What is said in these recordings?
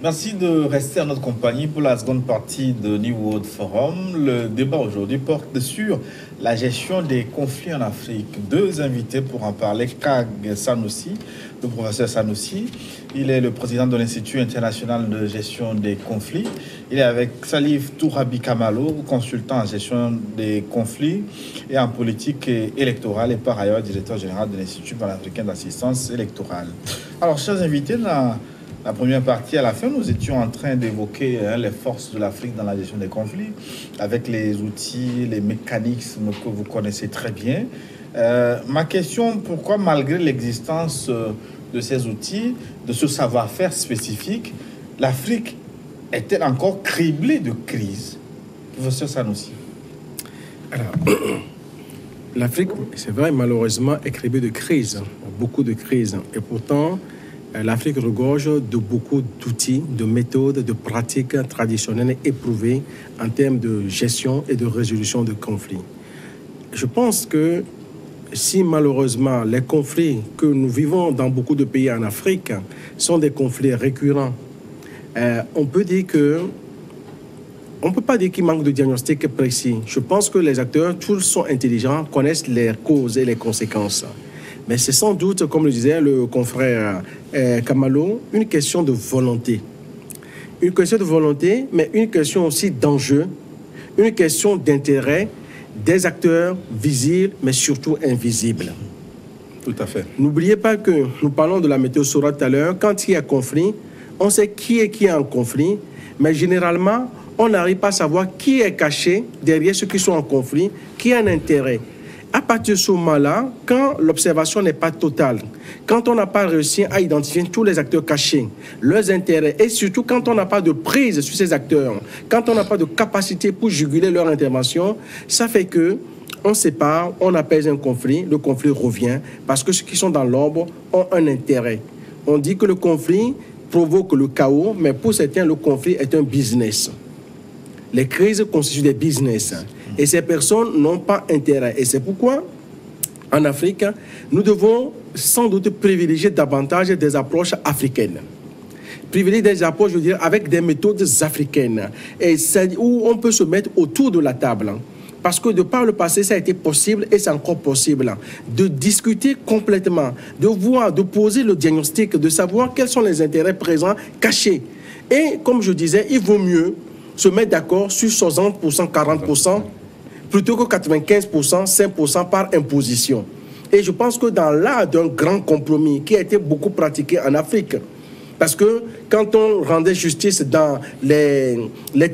Merci de rester en notre compagnie pour la seconde partie de New World Forum. Le débat aujourd'hui porte sur la gestion des conflits en Afrique. Deux invités pour en parler. Kag Sanoussi, le professeur Sanoussi. Il est le président de l'Institut international de gestion des conflits. Il est avec Salif Tourabi Kamalo, consultant en gestion des conflits et en politique électorale et par ailleurs directeur général de l'Institut panafricain d'assistance électorale. Alors, chers invités, la première partie, à la fin, nous étions en train d'évoquer les forces de l'Afrique dans la gestion des conflits, avec les outils, les mécanismes que vous connaissez très bien. Ma question, pourquoi malgré l'existence de ces outils, de ce savoir-faire spécifique, l'Afrique est-elle encore criblée de crises? Professeur Sanoussi. Alors, l'Afrique, c'est vrai, malheureusement, est criblée de crises, beaucoup de crises. Et pourtant, l'Afrique regorge de beaucoup d'outils, de méthodes, de pratiques traditionnelles éprouvées en termes de gestion et de résolution de conflits. Je pense que si malheureusement les conflits que nous vivons dans beaucoup de pays en Afrique sont des conflits récurrents, on peut dire que on ne peut pas dire qu'il manque de diagnostic précis. Je pense que les acteurs, tous sont intelligents, connaissent les causes et les conséquences. Mais c'est sans doute, comme le disait le confrère Kamalo, une question de volonté. Une question de volonté, mais une question aussi d'enjeu, une question d'intérêt des acteurs visibles, mais surtout invisibles. Tout à fait. N'oubliez pas que nous parlons de la météo Sora tout à l'heure. Quand il y a conflit, on sait qui est en conflit, mais généralement, on n'arrive pas à savoir qui est caché derrière ceux qui sont en conflit, qui a un intérêt. À partir de ce moment-là, quand l'observation n'est pas totale, quand on n'a pas réussi à identifier tous les acteurs cachés, leurs intérêts, et surtout quand on n'a pas de prise sur ces acteurs, quand on n'a pas de capacité pour juguler leur intervention, ça fait que on sépare, on apaise un conflit, le conflit revient, parce que ceux qui sont dans l'ombre ont un intérêt. On dit que le conflit provoque le chaos, mais pour certains, le conflit est un business. Les crises constituent des business. Et ces personnes n'ont pas intérêt. Et c'est pourquoi, en Afrique, nous devons sans doute privilégier davantage des approches africaines. Privilégier des approches, je veux dire, avec des méthodes africaines. Et où on peut se mettre autour de la table. Parce que de par le passé, ça a été possible et c'est encore possible de discuter complètement, de voir, de poser le diagnostic, de savoir quels sont les intérêts présents, cachés. Et comme je disais, il vaut mieux se mettre d'accord sur 60%, 40%, plutôt que 95%, 5% par imposition. Et je pense que dans l'art d'un grand compromis qui a été beaucoup pratiqué en Afrique, parce que quand on rendait justice dans les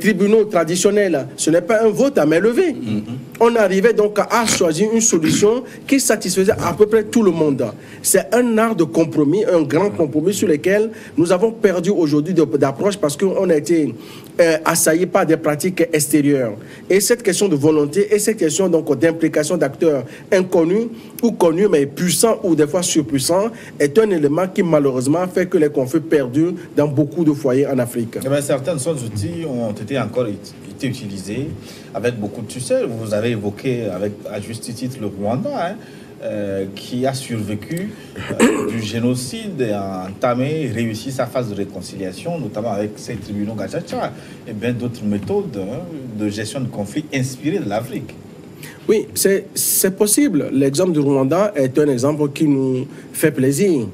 tribunaux traditionnels, ce n'est pas un vote à main levée. On arrivait donc à choisir une solution qui satisfaisait à peu près tout le monde. C'est un art de compromis, un grand compromis sur lequel nous avons perdu aujourd'hui d'approche parce qu'on a été assaillis par des pratiques extérieures. Et cette question de volonté et cette question donc d'implication d'acteurs inconnus ou connus mais puissants ou des fois surpuissants est un élément qui malheureusement fait que les conflits perdus dans beaucoup de foyers en Afrique. Eh bien, certains de ces outils ont été encore utilisés avec beaucoup de succès. Vous avez évoqué à juste titre le Rwanda, qui a survécu du génocide, a entamé et réussi sa phase de réconciliation, notamment avec ses tribunaux Gachacha et bien d'autres méthodes de gestion de conflits inspirées de l'Afrique. Oui, c'est possible. L'exemple du Rwanda est un exemple qui nous fait plaisir.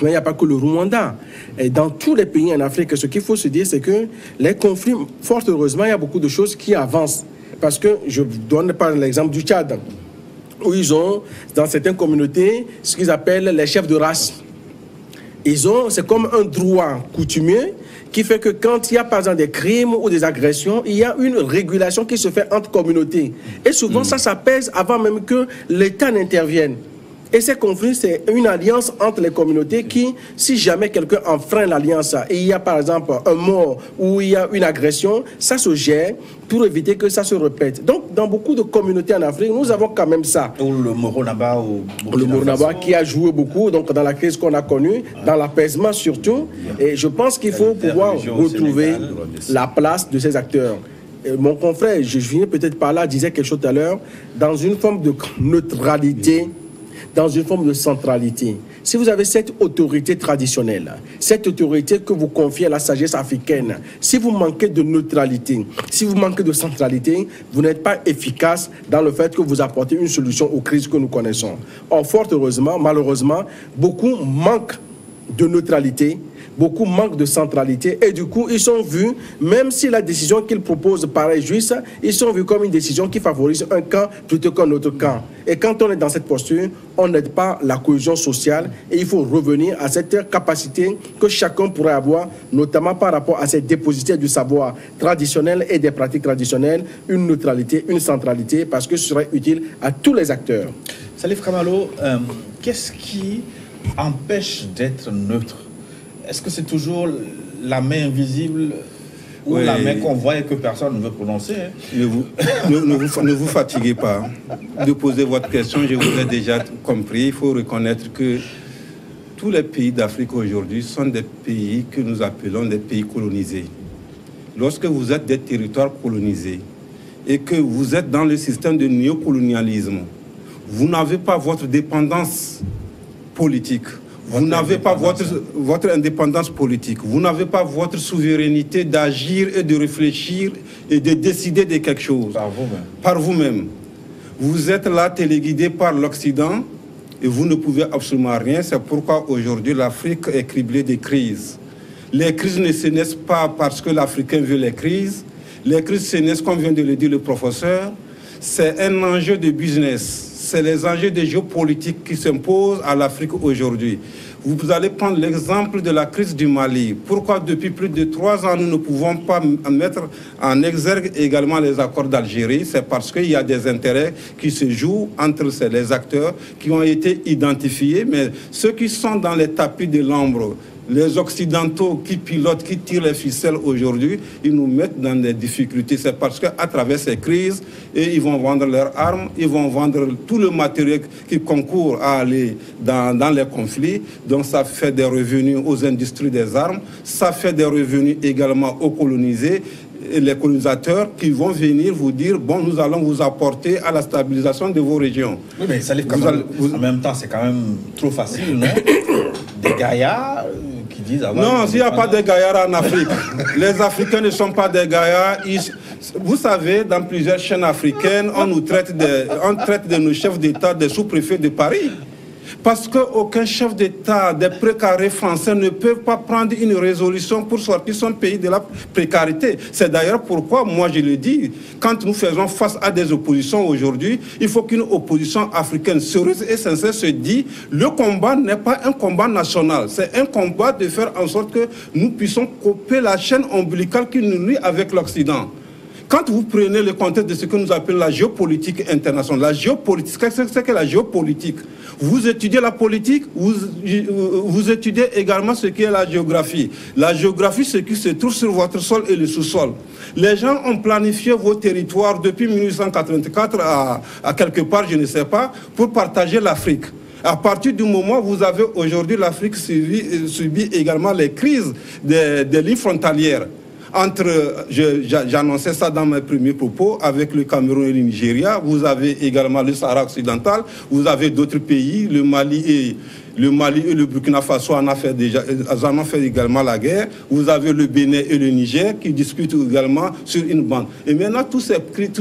Mais il n'y a pas que le Rwanda. Et dans tous les pays en Afrique, ce qu'il faut se dire, c'est que les conflits, fort heureusement, il y a beaucoup de choses qui avancent. Parce que je donne par l'exemple du Tchad, où ils ont, dans certaines communautés, ce qu'ils appellent les chefs de race. C'est comme un droit coutumier qui fait que quand il y a par exemple des crimes ou des agressions, il y a une régulation qui se fait entre communautés. Et souvent, ça pèse avant même que l'État n'intervienne. Et ces conflits, c'est une alliance entre les communautés qui, si jamais quelqu'un enfreint l'alliance et il y a par exemple un mort ou il y a une agression, ça se gère pour éviter que ça se répète. Donc, dans beaucoup de communautés en Afrique, nous avons quand même ça. Ou le Moronaba Le Moronaba qui a joué beaucoup donc, dans la crise qu'on a connue, dans l'apaisement surtout. Et je pense qu'il faut pouvoir retrouver la place de ces acteurs. Et mon confrère, je viens peut-être par là, disait quelque chose tout à l'heure, dans une forme de neutralité, dans une forme de centralité. si vous avez cette autorité traditionnelle, cette autorité que vous confiez à la sagesse africaine, si vous manquez de neutralité, si vous manquez de centralité, vous n'êtes pas efficace dans le fait que vous apportez une solution aux crises que nous connaissons. Or, fort heureusement, malheureusement, beaucoup manquent de neutralité, beaucoup manquent de centralité et du coup, ils sont vus, même si la décision qu'ils proposent paraît juste, ils sont vus comme une décision qui favorise un camp plutôt qu'un autre camp. Et quand on est dans cette posture, on n'aide pas la cohésion sociale et il faut revenir à cette capacité que chacun pourrait avoir, notamment par rapport à cette dépositaire du savoir traditionnel et des pratiques traditionnelles, une neutralité, une centralité, parce que ce serait utile à tous les acteurs. Salif Kamalo, qu'est-ce qui empêche d'être neutre? Est-ce que c'est toujours la main invisible ou la main qu'on voit et que personne ne veut prononcer? Ne vous fatiguez pas de poser votre question, je vous ai déjà compris. Il faut reconnaître que tous les pays d'Afrique aujourd'hui sont des pays que nous appelons des pays colonisés. Lorsque vous êtes des territoires colonisés et que vous êtes dans le système de néocolonialisme, vous n'avez pas votre dépendance politique. Vous n'avez pas votre indépendance politique. Vous n'avez pas votre souveraineté d'agir et de réfléchir et de décider de quelque chose. Par vous-même. Par vous-même. Vous êtes là téléguidé par l'Occident et vous ne pouvez absolument rien. C'est pourquoi aujourd'hui l'Afrique est criblée de crises. Les crises ne se naissent pas parce que l'Africain veut les crises. Les crises se naissent, comme vient de le dire le professeur. C'est un enjeu de business. C'est les enjeux de géopolitique qui s'imposent à l'Afrique aujourd'hui. Vous allez prendre l'exemple de la crise du Mali. Pourquoi depuis plus de 3 ans, nous ne pouvons pas mettre en exergue également les accords d'Algérie? C'est parce qu'il y a des intérêts qui se jouent entre les acteurs qui ont été identifiés, mais ceux qui sont dans les tapis de l'ombre, les Occidentaux qui pilotent, qui tirent les ficelles aujourd'hui, ils nous mettent dans des difficultés. C'est parce qu'à travers ces crises, ils vont vendre leurs armes, ils vont vendre tout le matériel qui concourt à aller dans les conflits. Donc ça fait des revenus aux industries des armes, ça fait des revenus également aux colonisés. Et les colonisateurs qui vont venir vous dire, bon, nous allons vous apporter à la stabilisation de vos régions. Oui, mais ça en même temps, c'est quand même trop facile, non? Des gaillards qui disent... Non, il n'y a pas de gaillards en Afrique. Les Africains ne sont pas des gaillards. Vous savez, dans plusieurs chaînes africaines, on traite de nos chefs d'État des sous-préfets de Paris. Parce qu'aucun chef d'État des précarés français ne peut pas prendre une résolution pour sortir son pays de la précarité. C'est d'ailleurs pourquoi, moi je le dis, quand nous faisons face à des oppositions aujourd'hui, il faut qu'une opposition africaine sérieuse et sincère se dise, le combat n'est pas un combat national, c'est un combat de faire en sorte que nous puissions couper la chaîne ombilicale qui nous lie avec l'Occident. Quand vous prenez le contexte de ce que nous appelons la géopolitique internationale, la géopolitique, qu'est-ce que la géopolitique? Vous étudiez la politique, vous étudiez également ce qu'est la géographie. La géographie, c'est ce qui se trouve sur votre sol et le sous-sol. Les gens ont planifié vos territoires depuis 1884 à quelque part, je ne sais pas, pour partager l'Afrique. À partir du moment où vous avez aujourd'hui l'Afrique subit également les crises des lignes frontalières. J'annonçais ça dans mes premiers propos, avec le Cameroun et le Nigeria, vous avez également le Sahara occidental, vous avez d'autres pays, le Mali et le Burkina Faso en ont fait également la guerre. Vous avez le Bénin et le Niger qui discutent également sur une bande. Et maintenant, toutes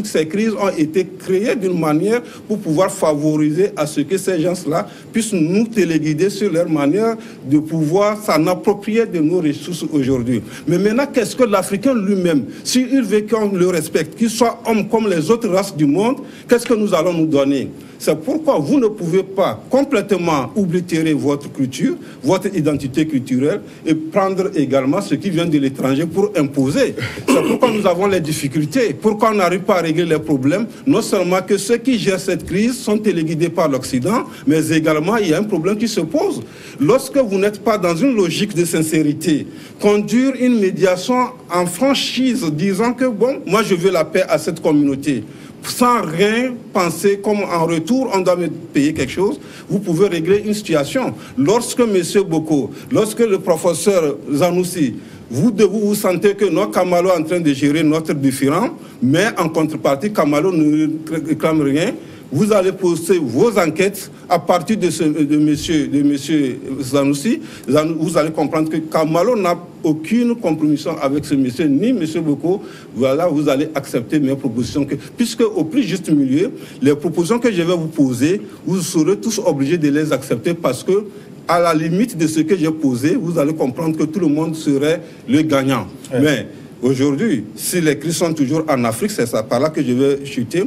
ces crises ont été créées d'une manière pour pouvoir favoriser à ce que ces gens-là puissent nous téléguider sur leur manière de pouvoir s'en approprier de nos ressources aujourd'hui. Mais maintenant, qu'est-ce que l'Africain lui-même, s'il veut qu'on le respecte, qu'il soit homme comme les autres races du monde, qu'est-ce que nous allons nous donner? C'est pourquoi vous ne pouvez pas complètement oblitérer votre culture, votre identité culturelle et prendre également ce qui vient de l'étranger pour imposer. C'est pourquoi nous avons les difficultés. Pourquoi on n'arrive pas à régler les problèmes? Non seulement que ceux qui gèrent cette crise sont téléguidés par l'Occident, mais également il y a un problème qui se pose. Lorsque vous n'êtes pas dans une logique de sincérité, conduire une médiation en franchise, disant que bon, moi je veux la paix à cette communauté, sans rien penser comme en retour, on doit me payer quelque chose, vous pouvez régler une situation. Lorsque M. Boko, lorsque le professeur Zanoussi, vous sentez que notre Kamalo est en train de gérer notre différend, mais en contrepartie, Kamalo ne réclame rien, vous allez poster vos enquêtes à partir de monsieur Sanoussi. Vous allez comprendre que Kamalo n'a aucune compromission avec ce monsieur, ni monsieur Boko. Voilà, vous allez accepter mes propositions. Puisque au plus juste milieu, les propositions que je vais vous poser, vous serez tous obligés de les accepter parce que, à la limite de ce que j'ai posé, vous allez comprendre que tout le monde serait le gagnant. Ouais. Mais aujourd'hui, si les crises sont toujours en Afrique, c'est ça par là que je vais chuter.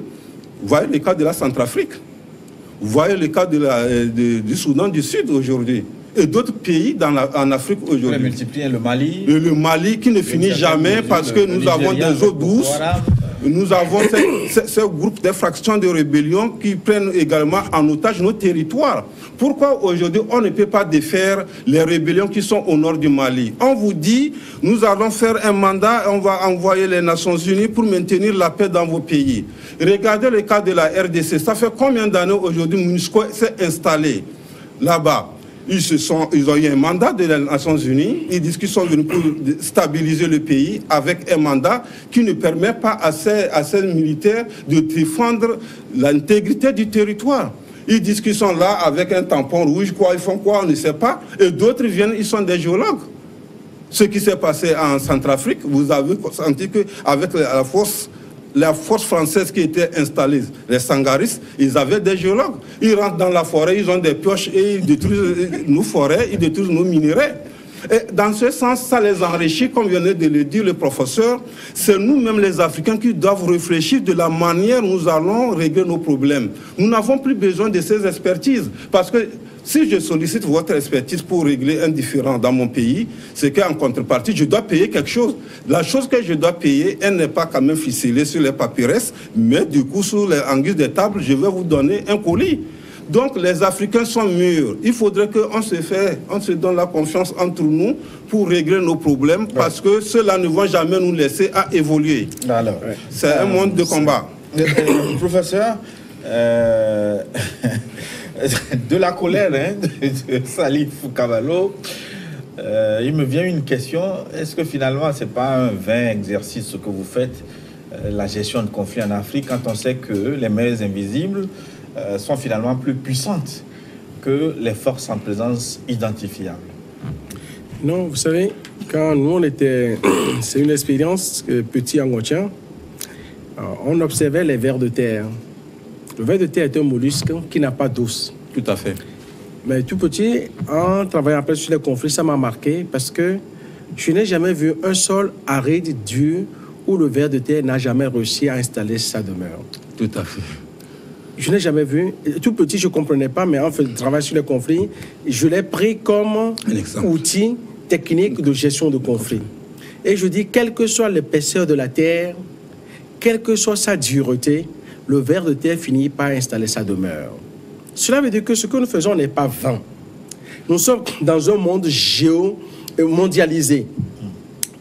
Vous voyez le cas de la Centrafrique. Vous voyez le cas du Soudan du Sud aujourd'hui. Et d'autres pays en Afrique aujourd'hui. On a multiplié le Mali. Le Mali qui ne finit jamais parce que nous avons des eaux douces. Nous avons ces groupes, des fractions de rébellion qui prennent également en otage nos territoires. Pourquoi aujourd'hui on ne peut pas défaire les rébellions qui sont au nord du Mali? On vous dit, nous allons faire un mandat, on va envoyer les Nations Unies pour maintenir la paix dans vos pays. Regardez le cas de la RDC. Ça fait combien d'années aujourd'hui MONUSCO s'est installé là-bas? Ils ont eu un mandat de les Nations Unies. Ils disent qu'ils sont venus pour stabiliser le pays avec un mandat qui ne permet pas à ces militaires de défendre l'intégrité du territoire. Ils disent qu'ils sont là avec un tampon rouge, quoi, ils font quoi, on ne sait pas. Et d'autres viennent, ils sont des géologues. Ce qui s'est passé en Centrafrique, vous avez senti qu'avec la force française qui était installée, les Sangaris, ils avaient des géologues. Ils rentrent dans la forêt, ils ont des pioches et ils détruisent nos forêts, ils détruisent nos minerais. Et dans ce sens, ça les enrichit, comme vient de le dire le professeur. C'est nous-mêmes les Africains qui doivent réfléchir de la manière dont nous allons régler nos problèmes. Nous n'avons plus besoin de ces expertises. Parce que si je sollicite votre expertise pour régler un différend dans mon pays, c'est qu'en contrepartie, je dois payer quelque chose. La chose que je dois payer, elle n'est pas quand même ficelée sur les papyrus, mais du coup, en guise de table, je vais vous donner un colis. Donc les Africains sont mûrs. Il faudrait qu'on se donne la confiance entre nous pour régler nos problèmes parce que ceux-là ne vont jamais nous laisser à évoluer. C'est un monde de combat. Professeur, de la colère de Salif Kamalo, il me vient une question. Est-ce que finalement ce n'est pas un vain exercice ce que vous faites, la gestion de conflits en Afrique, quand on sait que les mains invisibles sont finalement plus puissantes que les forces en présence identifiables? Non, vous savez, quand nous on était, c'est une expérience petit Angotien, on observait les vers de terre. Le ver de terre est un mollusque qui n'a pas d'os. Tout à fait. Mais tout petit, en travaillant après sur les conflits, ça m'a marqué parce que je n'ai jamais vu un sol aride, dur, où le ver de terre n'a jamais réussi à installer sa demeure. Tout à fait. Je n'ai jamais vu. Tout petit, je ne comprenais pas, mais en fait, le travail sur les conflits, je l'ai pris comme outil technique de gestion de conflits. Et je dis, quelle que soit l'épaisseur de la terre, quelle que soit sa dureté, le ver de terre finit par installer sa demeure. Cela veut dire que ce que nous faisons n'est pas vain. Nous sommes dans un monde mondialisé.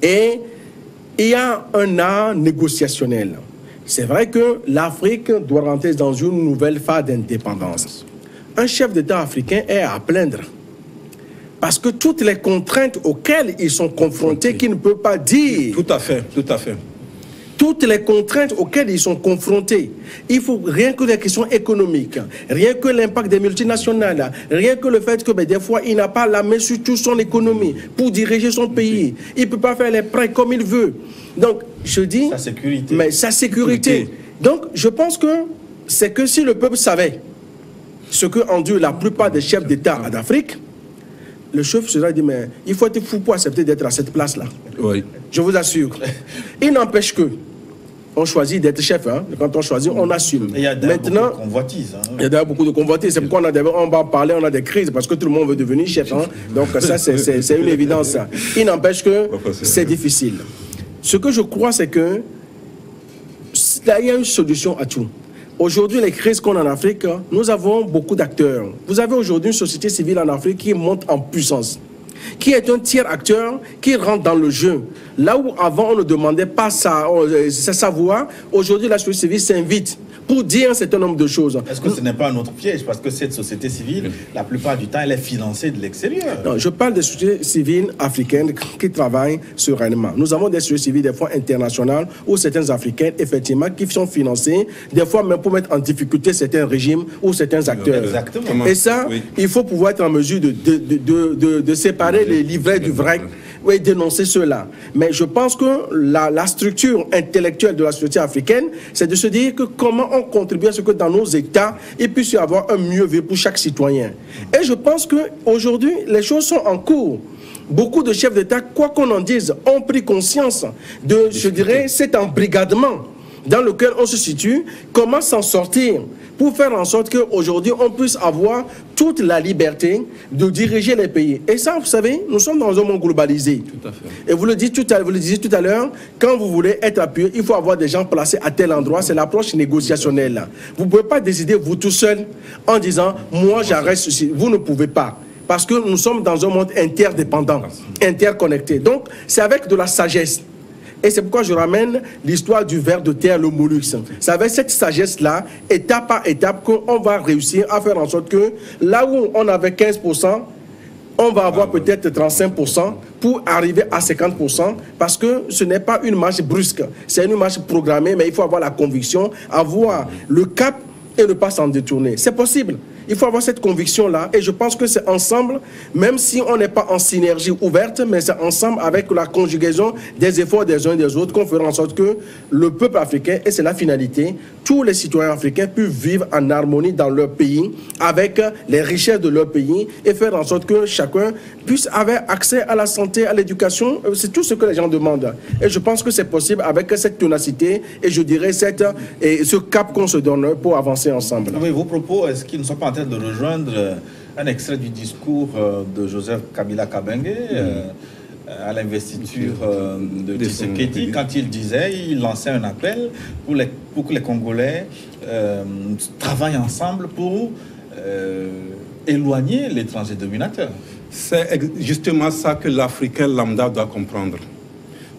Et il y a un art négociationnel. C'est vrai que l'Afrique doit rentrer dans une nouvelle phase d'indépendance. Un chef d'État africain est à plaindre. Parce que toutes les contraintes auxquelles ils sont confrontés, qu'ils ne peuvent pas dire. Tout à fait, tout à fait. Toutes les contraintes auxquelles ils sont confrontés. Il faut rien que les questions économiques, rien que l'impact des multinationales, rien que le fait que des fois, il n'a pas la main sur toute son économie pour diriger son pays. Il ne peut pas faire les prêts comme il veut. Donc, je dis... Sa sécurité. Mais sa sécurité. Donc, je pense que c'est que si le peuple savait ce que endurent la plupart des chefs d'État en Afrique, le chef se dit, mais il faut être fou pour accepter d'être à cette place-là. Oui. Je vous assure. Il n'empêche que on choisit d'être chef. Hein. Quand on choisit, on assume. Il y a maintenant beaucoup de convoitises. Hein. Il y a d'ailleurs beaucoup de convoitises. C'est pourquoi on va en parler, on a des crises, parce que tout le monde veut devenir chef. Hein. Donc ça, c'est une évidence. Ça. Il n'empêche que c'est difficile. Ce que je crois, c'est que il y a une solution à tout. Aujourd'hui, les crises qu'on a en Afrique, nous avons beaucoup d'acteurs. Vous avez aujourd'hui une société civile en Afrique qui monte en puissance, qui est un tiers acteur qui rentre dans le jeu. Là où avant on ne demandait pas sa voix, aujourd'hui la société civile s'invite pour dire un certain nombre de choses. Est-ce que ce n'est pas un autre piège? Parce que cette société civile, la plupart du temps, elle est financée de l'extérieur. Non, je parle des sociétés civiles africaines qui travaillent sereinement. Nous avons des sociétés civiles, des fois internationales, où certains Africains, effectivement, qui sont financés, des fois même pour mettre en difficulté certains régimes ou certains acteurs. Exactement. Et ça, il faut pouvoir être en mesure de séparer les livrets du vrai. Oui, dénoncer cela. Mais je pense que la structure intellectuelle de la société africaine, c'est de se dire que comment on contribue à ce que dans nos États, il puisse y avoir un mieux vivre pour chaque citoyen. Et je pense qu'aujourd'hui, les choses sont en cours. Beaucoup de chefs d'État, quoi qu'on en dise, ont pris conscience de, je dirais, cet embrigadement dans lequel on se situe, comment s'en sortir pour faire en sorte qu'aujourd'hui, on puisse avoir toute la liberté de diriger les pays. Et ça, vous savez, nous sommes dans un monde globalisé. Tout à fait. Et vous le disiez tout à l'heure, quand vous voulez être appuyé, il faut avoir des gens placés à tel endroit. C'est l'approche négociationnelle. Vous ne pouvez pas décider, vous tout seul, en disant, moi, j'arrête ceci. Vous ne pouvez pas. Parce que nous sommes dans un monde interdépendant, interconnecté. Donc, c'est avec de la sagesse. Et c'est pourquoi je ramène l'histoire du ver de terre, le mollusque. C'est avec cette sagesse-là, étape par étape, qu'on va réussir à faire en sorte que là où on avait 15%, on va avoir peut-être 35% pour arriver à 50%, parce que ce n'est pas une marche brusque, c'est une marche programmée, mais il faut avoir la conviction, avoir le cap et ne pas s'en détourner. C'est possible. Il faut avoir cette conviction-là, et je pense que c'est ensemble, même si on n'est pas en synergie ouverte, mais c'est ensemble avec la conjugaison des efforts des uns et des autres qu'on fera en sorte que le peuple africain, et c'est la finalité, tous les citoyens africains puissent vivre en harmonie dans leur pays, avec les richesses de leur pays, et faire en sorte que chacun puisse avoir accès à la santé, à l'éducation. C'est tout ce que les gens demandent. Et je pense que c'est possible avec cette ténacité, et je dirais ce cap qu'on se donne pour avancer ensemble. Oui, vos propos, est-ce qu'ils ne sont pas en train de rejoindre un extrait du discours de Joseph Kabila Kabange à l'investiture de Tshisekedi, quand il disait, il lançait un appel pour que les Congolais travaillent ensemble pour éloigner l'étranger dominateur. C'est justement ça que l'Africain lambda doit comprendre.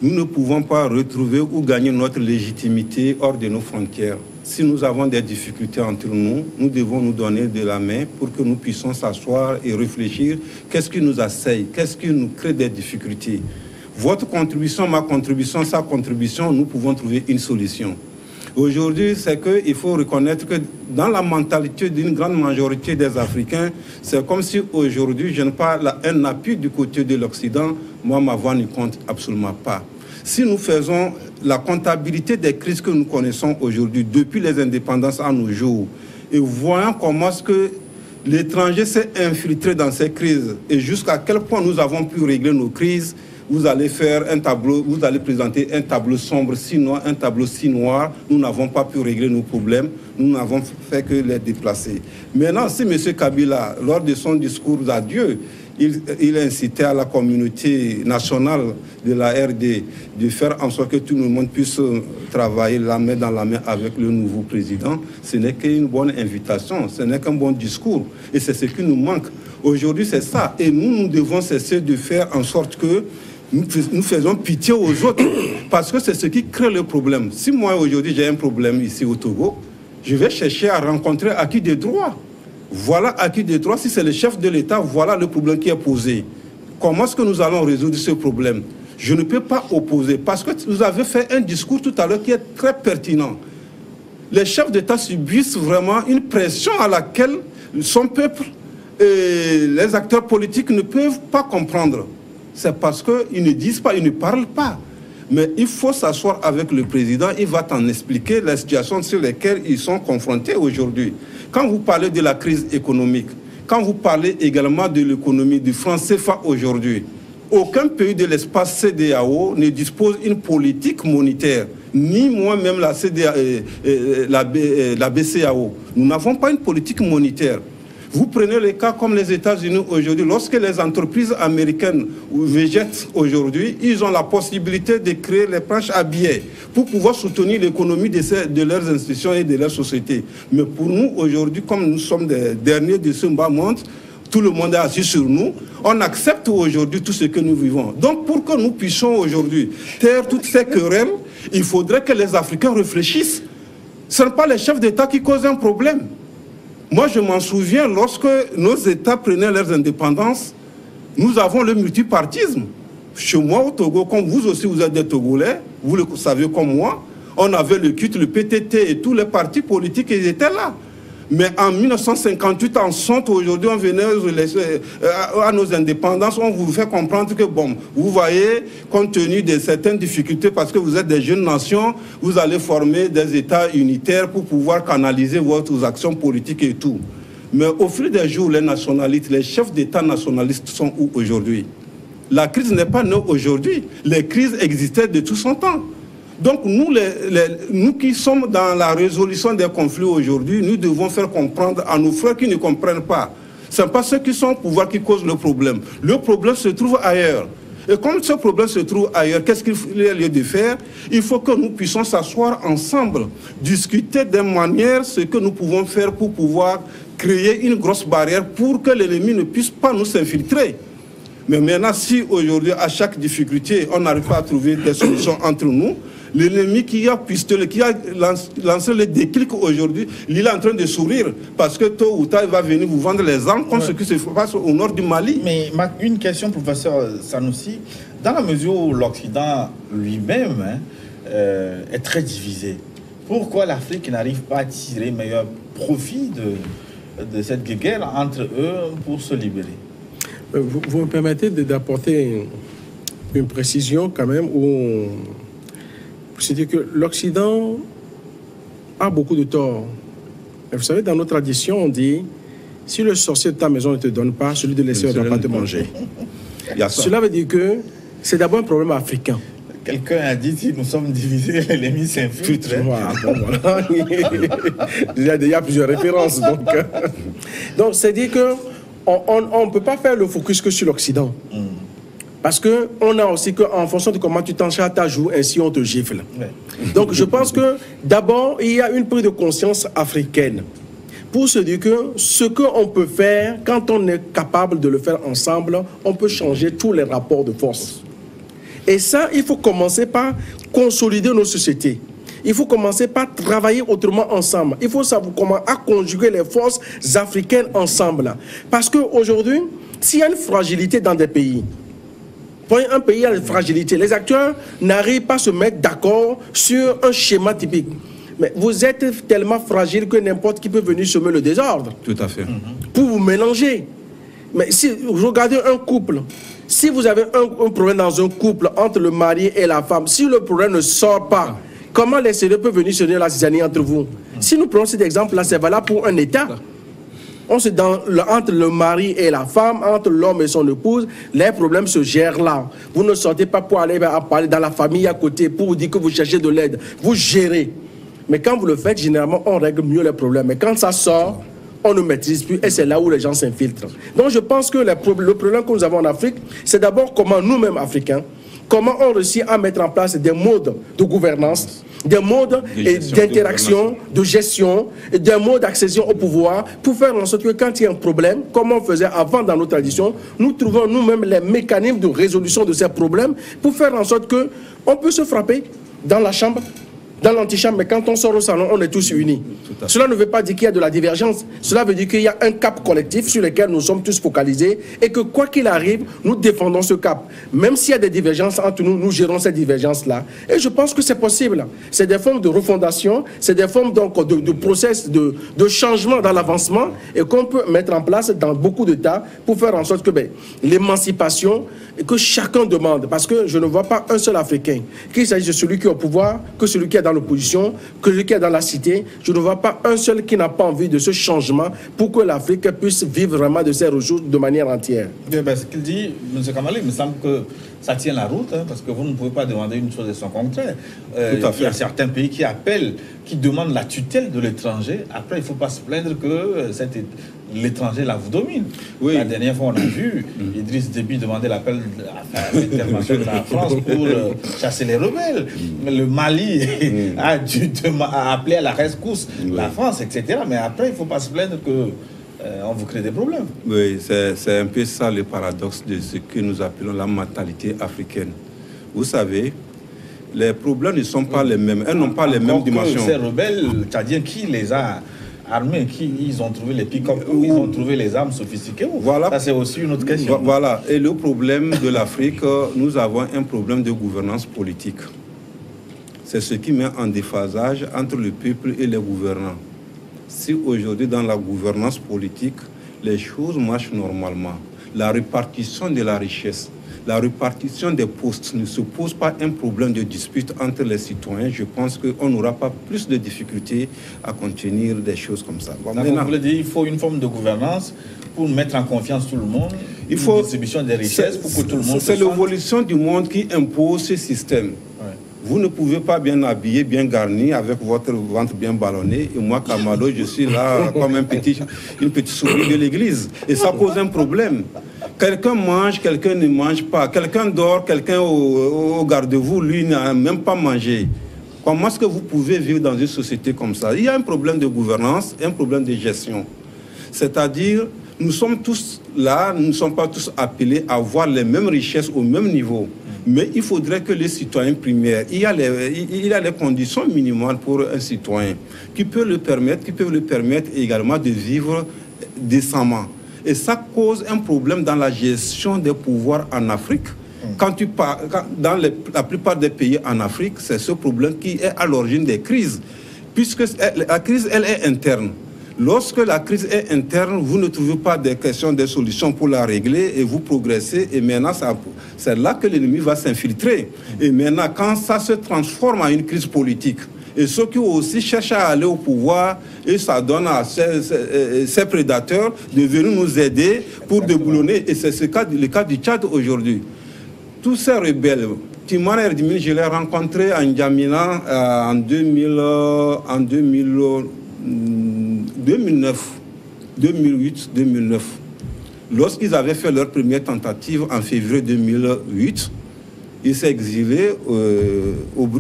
Nous ne pouvons pas retrouver ou gagner notre légitimité hors de nos frontières. Si nous avons des difficultés entre nous, nous devons nous donner de la main pour que nous puissions s'asseoir et réfléchir. Qu'est-ce qui nous assaille? Qu'est-ce qui nous crée des difficultés? Votre contribution, ma contribution, sa contribution, nous pouvons trouver une solution. Aujourd'hui, c'est qu'il faut reconnaître que dans la mentalité d'une grande majorité des Africains, c'est comme si aujourd'hui, je ne parle un appui du côté de l'Occident, moi, ma voix ne compte absolument pas. Si nous faisons la comptabilité des crises que nous connaissons aujourd'hui, depuis les indépendances à nos jours, et voyons comment est-ce que l'étranger s'est infiltré dans ces crises, et jusqu'à quel point nous avons pu régler nos crises, vous allez faire un tableau, vous allez présenter un tableau sombre, si noir, un tableau si noir. Nous n'avons pas pu régler nos problèmes, nous n'avons fait que les déplacer. Maintenant, si M. Kabila, lors de son discours d'adieu, il incitait à la communauté nationale de la RD de faire en sorte que tout le monde puisse travailler la main dans la main avec le nouveau président. Ce n'est qu'une bonne invitation, ce n'est qu'un bon discours. Et c'est ce qui nous manque. Aujourd'hui, c'est ça. Et nous devons cesser de faire en sorte que nous faisons pitié aux autres, parce que c'est ce qui crée le problème. Si moi, aujourd'hui, j'ai un problème ici au Togo, je vais chercher à rencontrer acquis des droits. Voilà acquis des droits. Si c'est le chef de l'État, voilà le problème qui est posé. Comment est-ce que nous allons résoudre ce problème? Je ne peux pas opposer, parce que vous avez fait un discours tout à l'heure qui est très pertinent. Les chefs d'État subissent vraiment une pression à laquelle son peuple et les acteurs politiques ne peuvent pas comprendre. C'est parce qu'ils ne disent pas, ils ne parlent pas. Mais il faut s'asseoir avec le président, il va t'en expliquer les situations sur lesquelles ils sont confrontés aujourd'hui. Quand vous parlez de la crise économique, quand vous parlez également de l'économie du franc CFA aujourd'hui, aucun pays de l'espace CEDEAO ne dispose d'une politique monétaire, ni moi-même la BCEAO. Nous n'avons pas une politique monétaire. Vous prenez les cas comme les États-Unis aujourd'hui. Lorsque les entreprises américaines végètent aujourd'hui, ils ont la possibilité de créer les planches à billets pour pouvoir soutenir l'économie de leurs institutions et de leurs sociétés. Mais pour nous, aujourd'hui, comme nous sommes des derniers de ce bas monde, tout le monde est assis sur nous, on accepte aujourd'hui tout ce que nous vivons. Donc pour que nous puissions aujourd'hui taire toutes ces querelles, il faudrait que les Africains réfléchissent. Ce ne sont pas les chefs d'État qui causent un problème. Moi, je m'en souviens, lorsque nos États prenaient leurs indépendances, nous avons le multipartisme. Chez moi, au Togo, comme vous aussi, vous êtes des Togolais, vous le savez comme moi, on avait le CUT, le PTT et tous les partis politiques, ils étaient là. Mais en 1958, en sont aujourd'hui, on venait à nos indépendances, on vous fait comprendre que, bon, vous voyez, compte tenu de certaines difficultés, parce que vous êtes des jeunes nations, vous allez former des États unitaires pour pouvoir canaliser vos actions politiques et tout. Mais au fil des jours, les nationalistes, les chefs d'État nationalistes sont où aujourd'hui? La crise n'est pas née aujourd'hui. Les crises existaient de tout son temps. Donc nous qui sommes dans la résolution des conflits aujourd'hui, nous devons faire comprendre à nos frères qui ne comprennent pas. Ce n'est pas ceux qui sont au pouvoir qui causent le problème. Le problème se trouve ailleurs. Et comme ce problème se trouve ailleurs, qu'est-ce qu'il y a lieu de faire? Il faut que nous puissions s'asseoir ensemble, discuter de manière ce que nous pouvons faire pour pouvoir créer une grosse barrière pour que l'ennemi ne puisse pas nous s'infiltrer. Mais maintenant, si aujourd'hui, à chaque difficulté, on n'arrive pas à trouver des solutions entre nous, l'ennemi qui a pistolé, qui a lancé le déclic aujourd'hui, il est en train de sourire parce que tôt ou tard, il va venir vous vendre les armes comme ce qui se passe au nord du Mali. Mais une question, professeur Sanoussi. Dans la mesure où l'Occident lui-même est très divisé, pourquoi l'Afrique n'arrive pas à tirer meilleur profit de cette guerre entre eux pour se libérer? Vous me permettez d'apporter une précision quand même où c'est que l'Occident a beaucoup de torts. Et vous savez, dans nos traditions, on dit si le sorcier de ta maison ne te donne pas, celui de l'extérieur ne doit pas te manger. Cela veut dire que c'est d'abord un problème africain. Quelqu'un a dit si nous sommes divisés, l'ennemi s'infiltre. Voilà, il y a plusieurs références. Donc c'est-à-dire qu'on ne peut pas faire le focus que sur l'Occident. Parce qu'on a aussi qu'en fonction de comment tu t'enchaînes à ta joue, ainsi on te gifle. Ouais. Donc je pense que d'abord, il y a une prise de conscience africaine pour se dire que ce qu'on peut faire, quand on est capable de le faire ensemble, on peut changer tous les rapports de force. Et ça, il faut commencer par consolider nos sociétés. Il faut commencer par travailler autrement ensemble. Il faut savoir comment conjuguer les forces africaines ensemble. Parce qu'aujourd'hui, s'il y a une fragilité dans des pays, pour un pays à la fragilité, les acteurs n'arrivent pas à se mettre d'accord sur un schéma typique. Mais vous êtes tellement fragile que n'importe qui peut venir semer le désordre. Tout à fait. Pour vous mélanger. Mais si vous regardez un couple, si vous avez un problème dans un couple entre le mari et la femme, si le problème ne sort pas, comment l'extérieur peut venir semer la zizanie entre vous? Si nous prenons cet exemple-là, c'est valable pour un État. Entre le mari et la femme, entre l'homme et son épouse, les problèmes se gèrent là. Vous ne sortez pas pour aller parler dans la famille à côté, pour vous dire que vous cherchez de l'aide. Vous gérez. Mais quand vous le faites, généralement, on règle mieux les problèmes. Mais quand ça sort, on ne maîtrise plus et c'est là où les gens s'infiltrent. Donc je pense que le problème que nous avons en Afrique, c'est d'abord comment nous-mêmes, Africains, comment on réussit à mettre en place des modes de gouvernance, des modes d'interaction, de gestion, des modes d'accession au pouvoir, pour faire en sorte que quand il y a un problème, comme on faisait avant dans nos traditions, nous trouvons nous-mêmes les mécanismes de résolution de ces problèmes pour faire en sorte qu'on peut se frapper dans la chambre, dans l'antichambre, mais quand on sort au salon, on est tous unis. Cela ne veut pas dire qu'il y a de la divergence. Cela veut dire qu'il y a un cap collectif sur lequel nous sommes tous focalisés et que quoi qu'il arrive, nous défendons ce cap. Même s'il y a des divergences entre nous, nous gérons ces divergences-là. Et je pense que c'est possible. C'est des formes de refondation, c'est des formes donc de process de changement dans l'avancement et qu'on peut mettre en place dans beaucoup d'États pour faire en sorte que l'émancipation que chacun demande, parce que je ne vois pas un seul Africain, qu'il s'agisse de celui qui est au pouvoir, que celui qui est dans l'opposition, que celui qui est dans la cité, je ne vois pas un seul qui n'a pas envie de ce changement pour que l'Afrique puisse vivre vraiment de ses ressources de manière entière. Ce qu'il dit, M. Kamali, il me semble que ça tient la route, parce que vous ne pouvez pas demander une chose et son contraire. Il y a certains pays qui appellent, qui demandent la tutelle de l'étranger. Après, il ne faut pas se plaindre que l'étranger là vous domine. Oui. La dernière fois, on a vu Idriss Déby demander l'appel à l'intervention de la France pour chasser les rebelles. Le Mali a appelé à la rescousse la France, etc. Mais après, il ne faut pas se plaindre que on vous crée des problèmes. Oui, c'est un peu ça le paradoxe de ce que nous appelons la mentalité africaine. Vous savez, les problèmes ne sont pas les mêmes. Elles n'ont pas les mêmes dimensions. Ces rebelles tchadiens, qui les a armés? Ils ont trouvé les pick-up, ils ont trouvé les armes sophistiquées? Voilà. Ça, c'est aussi une autre question. Voilà. Et le problème de l'Afrique, nous avons un problème de gouvernance politique. C'est ce qui met en déphasage entre le peuple et les gouvernants. Si aujourd'hui, dans la gouvernance politique, les choses marchent normalement, la répartition de la richesse, la répartition des postes ne se pose pas un problème de dispute entre les citoyens, je pense qu'on n'aura pas plus de difficultés à contenir des choses comme ça. Bon, vous voulez dire qu'il faut une forme de gouvernance pour mettre en confiance tout le monde, une distribution des richesses pour que tout le monde se C'est l'évolution du monde qui impose ce système. Ouais. Vous ne pouvez pas bien habillé, bien garni, avec votre ventre bien ballonné. Et moi, Kamado, je suis là comme une petite souris de l'église. Et ça pose un problème. Quelqu'un mange, quelqu'un ne mange pas. Quelqu'un dort, quelqu'un au garde-vous, lui n'a même pas mangé. Comment est-ce que vous pouvez vivre dans une société comme ça? Il y a un problème de gouvernance, un problème de gestion. C'est-à-dire, nous sommes tous là, nous ne sommes pas tous appelés à avoir les mêmes richesses au même niveau. Mais il faudrait que les citoyens primaires, il y a les conditions minimales pour un citoyen qui peuvent le permettre également de vivre décemment. Et ça cause un problème dans la gestion des pouvoirs en Afrique. Dans la plupart des pays en Afrique, c'est ce problème qui est à l'origine des crises. Puisque la crise, elle est interne. Lorsque la crise est interne, vous ne trouvez pas des questions, des solutions pour la régler et vous progressez. Et maintenant, c'est là que l'ennemi va s'infiltrer. Et maintenant, quand ça se transforme en une crise politique, et ceux qui aussi cherchent à aller au pouvoir, et ça donne à ces prédateurs de venir nous aider pour déboulonner. Et c'est le cas du Tchad aujourd'hui. Tous ces rebelles, Timane Erdimine, je l'ai rencontré à N'Djamena en 2009, 2008, 2009. Lorsqu'ils avaient fait leur première tentative en février 2008, ils s'est exilés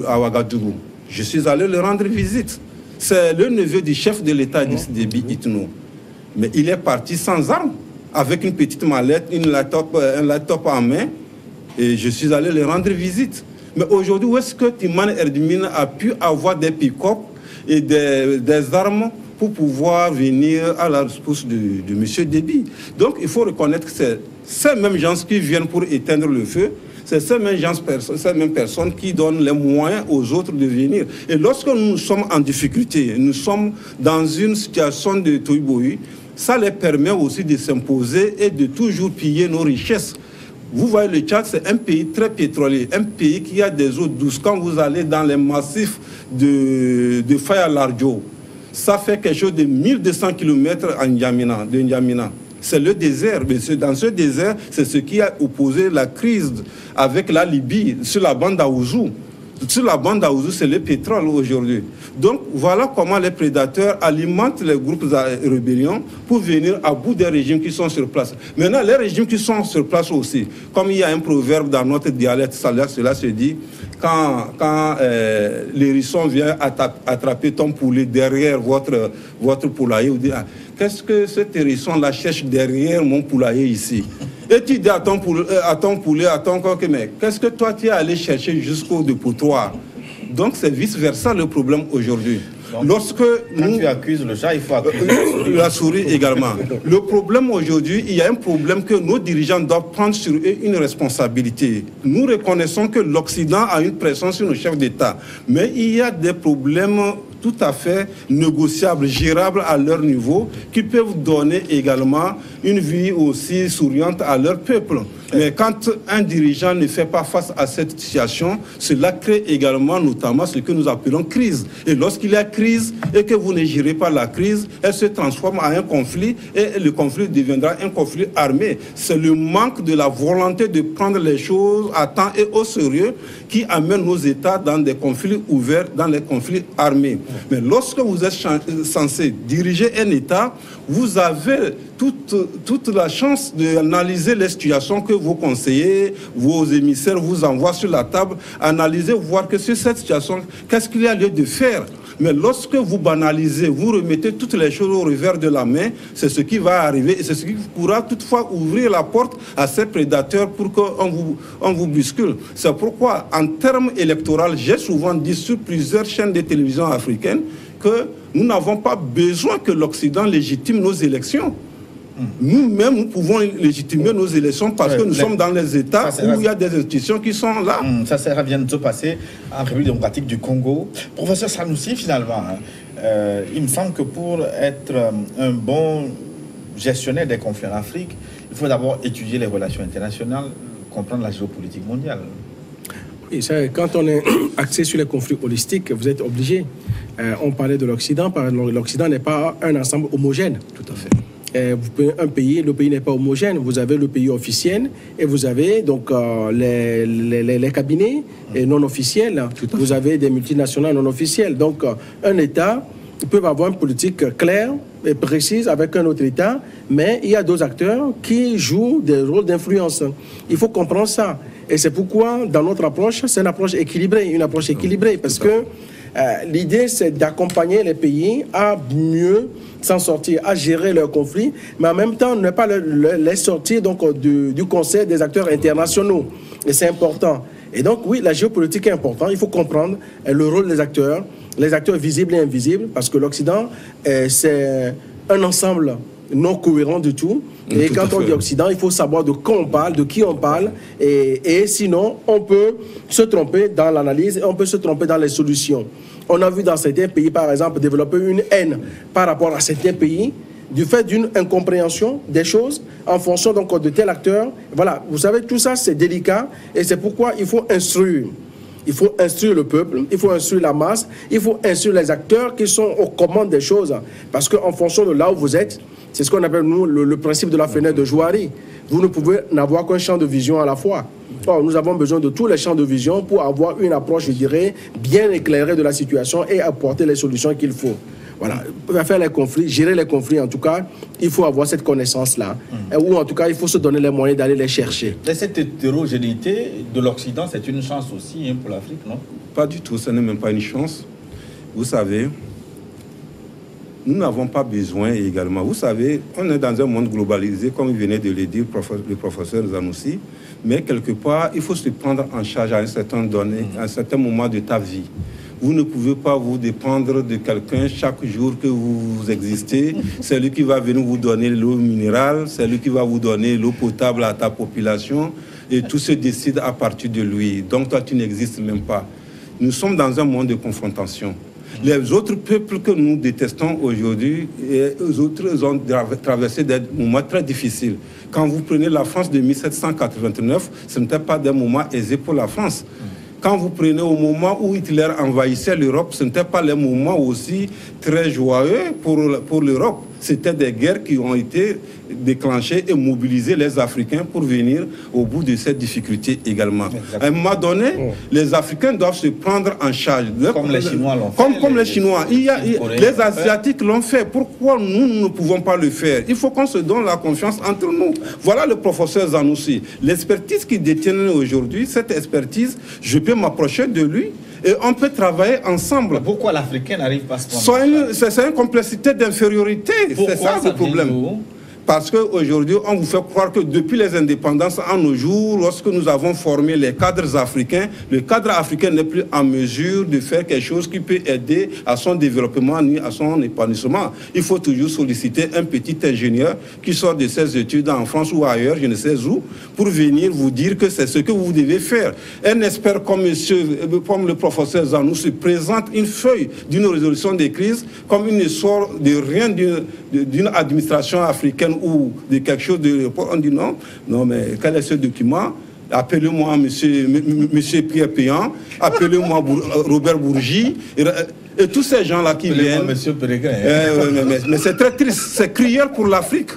à Ouagadougou. Je suis allé leur rendre visite. C'est le neveu du chef de l'État, Idriss Déby Itno. Mais il est parti sans armes, avec une petite mallette, un laptop en main. Et je suis allé leur rendre visite. Mais aujourd'hui, où est-ce que Timane Erdimine a pu avoir des pick-up et des armes pour pouvoir venir à la rescousse de M. Déby? Donc, il faut reconnaître que c'est ces mêmes gens qui viennent pour éteindre le feu. C'est ces mêmes personnes qui donnent les moyens aux autres de venir. Et lorsque nous sommes en difficulté, nous sommes dans une situation de tohu-bohu, ça les permet aussi de s'imposer et de toujours piller nos richesses. Vous voyez, le Tchad, c'est un pays très pétrolier, un pays qui a des eaux douces. Quand vous allez dans les massifs de Faya Lardio, ça fait quelque chose de 1200 km de N'Djamena. C'est le désert. Mais dans ce désert, c'est ce qui a opposé la crise avec la Libye sur la bande d'Aouzou. Sur la bande d'Aouzou, c'est le pétrole aujourd'hui. Donc, voilà comment les prédateurs alimentent les groupes de rébellion pour venir à bout des régimes qui sont sur place. Maintenant, les régimes qui sont sur place aussi, comme il y a un proverbe dans notre dialecte, cela se dit, quand l'hérisson vient attraper ton poulet derrière votre poulailler, vous dites, qu'est-ce que cet hérisson-là cherche derrière mon poulailler ici? Et tu dis à ton poulet, à ton coq, mais qu'est-ce que toi tu es allé chercher jusqu'au dépotoir? Donc c'est vice-versa le problème aujourd'hui. Quand tu accuses le chat, il faut accuser la souris également. Le problème aujourd'hui, il y a un problème que nos dirigeants doivent prendre sur eux une responsabilité. Nous reconnaissons que l'Occident a une pression sur nos chefs d'État, mais il y a des problèmes tout à fait négociables, gérables à leur niveau, qui peuvent donner également une vie aussi souriante à leur peuple. Mais quand un dirigeant ne fait pas face à cette situation, cela crée également notamment ce que nous appelons crise. Et lorsqu'il y a crise et que vous ne gérez pas la crise, elle se transforme en un conflit et le conflit deviendra un conflit armé. C'est le manque de la volonté de prendre les choses à temps et au sérieux qui amène nos États dans des conflits ouverts, dans les conflits armés. Mais lorsque vous êtes censé diriger un État, vous avez toute la chance d'analyser les situations que vos conseillers, vos émissaires vous envoient sur la table, analyser, voir que sur cette situation, qu'est-ce qu'il y a lieu de faire. Mais lorsque vous banalisez, vous remettez toutes les choses au revers de la main, c'est ce qui va arriver et c'est ce qui pourra toutefois ouvrir la porte à ces prédateurs pour qu'on vous bouscule. C'est pourquoi, en termes électoraux, j'ai souvent dit sur plusieurs chaînes de télévision africaines que nous n'avons pas besoin que l'Occident légitime nos élections. Nous-mêmes, nous pouvons légitimer nos élections parce que nous sommes dans les États où il y a des institutions qui sont là. Ça vient de se passer en République démocratique du Congo. Professeur Sanoussi, finalement, il me semble que pour être un bon gestionnaire des conflits en Afrique, il faut d'abord étudier les relations internationales, comprendre la géopolitique mondiale. Oui, quand on est axé sur les conflits holistiques, vous êtes obligé. On parlait de l'Occident. L'Occident n'est pas un ensemble homogène. Tout à fait. Le pays n'est pas homogène. Vous avez le pays officiel et vous avez donc les cabinets non officiels. Vous avez des multinationales non officielles. Donc un État peut avoir une politique claire et précise avec un autre État, mais il y a d'autres acteurs qui jouent des rôles d'influence. Il faut comprendre ça. Et c'est pourquoi, dans notre approche, c'est une approche équilibrée, parce que l'idée, c'est d'accompagner les pays à mieux s'en sortir, à gérer leurs conflits, mais en même temps, ne pas les sortir donc, du Conseil des acteurs internationaux. Et c'est important. Et donc, oui, la géopolitique est importante. Il faut comprendre le rôle des acteurs, les acteurs visibles et invisibles, parce que l'Occident, c'est un ensemble non cohérent du tout. Et quand on dit Occident, il faut savoir de quoi on parle, de qui on parle. Et sinon, on peut se tromper dans l'analyse et on peut se tromper dans les solutions. On a vu dans certains pays, par exemple, développer une haine par rapport à certains pays du fait d'une incompréhension des choses en fonction donc, de tel acteur. Voilà, vous savez, tout ça, c'est délicat et c'est pourquoi il faut instruire. Il faut instruire le peuple, il faut instruire la masse, il faut instruire les acteurs qui sont aux commandes des choses. Parce qu'en fonction de là où vous êtes, c'est ce qu'on appelle, nous, le principe de la fenêtre de Jouari. Vous ne pouvez n'avoir qu'un champ de vision à la fois. Or, nous avons besoin de tous les champs de vision pour avoir une approche, je dirais, bien éclairée de la situation et apporter les solutions qu'il faut. Voilà, pour faire les conflits, gérer les conflits, en tout cas, il faut avoir cette connaissance-là. Ou en tout cas, il faut se donner les moyens d'aller les chercher. Et cette hétérogénéité de l'Occident, c'est une chance aussi pour l'Afrique, non? Pas du tout, ce n'est même pas une chance. Vous savez, nous n'avons pas besoin également. Vous savez, on est dans un monde globalisé, comme il venait de le dire le professeur Sanoussi, mais quelque part, il faut se prendre en charge à un certain moment de ta vie. Vous ne pouvez pas vous dépendre de quelqu'un chaque jour que vous existez. C'est lui qui va venir vous donner l'eau minérale, c'est lui qui va vous donner l'eau potable à ta population, et tout se décide à partir de lui. Donc toi, tu n'existes même pas. Nous sommes dans un monde de confrontation. Les autres peuples que nous détestons aujourd'hui, les autres ont traversé des moments très difficiles. Quand vous prenez la France de 1789, ce n'était pas des moments aisés pour la France. Quand vous prenez au moment où Hitler envahissait l'Europe, ce n'était pas les moments aussi très joyeux pour l'Europe. C'était des guerres qui ont été déclenchées et mobilisées les Africains pour venir au bout de cette difficulté également. Exactement. À un moment donné, les Africains doivent se prendre en charge. Comme les Chinois l'ont fait. Comme les Chinois. Les Asiatiques l'ont fait. Pourquoi nous ne pouvons pas le faire? Il faut qu'on se donne la confiance entre nous. Voilà le professeur Sanoussi. L'expertise qu'il détient aujourd'hui, cette expertise, je peux m'approcher de lui et on peut travailler ensemble. Pourquoi l'Africain n'arrive pas à se prendre? C'est une complexité d'infériorité. C'est ça le problème. Parce qu'aujourd'hui, on vous fait croire que depuis les indépendances, en nos jours, lorsque nous avons formé les cadres africains, le cadre africain n'est plus en mesure de faire quelque chose qui peut aider à son développement ni à son épanouissement. Il faut toujours solliciter un petit ingénieur qui sort de ses études en France ou ailleurs, je ne sais où, pour venir vous dire que c'est ce que vous devez faire. Un expert comme le professeur Zanou se présente une feuille d'une résolution des crises comme il ne sort de rien d'une administration africaine ou de quelque chose de... On dit non, mais quel est ce document? Appelez-moi monsieur Pierre Péan, appelez-moi Robert Bourgi, et tous ces gens-là qui viennent... Monsieur Péréga. Mais c'est très triste, c'est criard pour l'Afrique.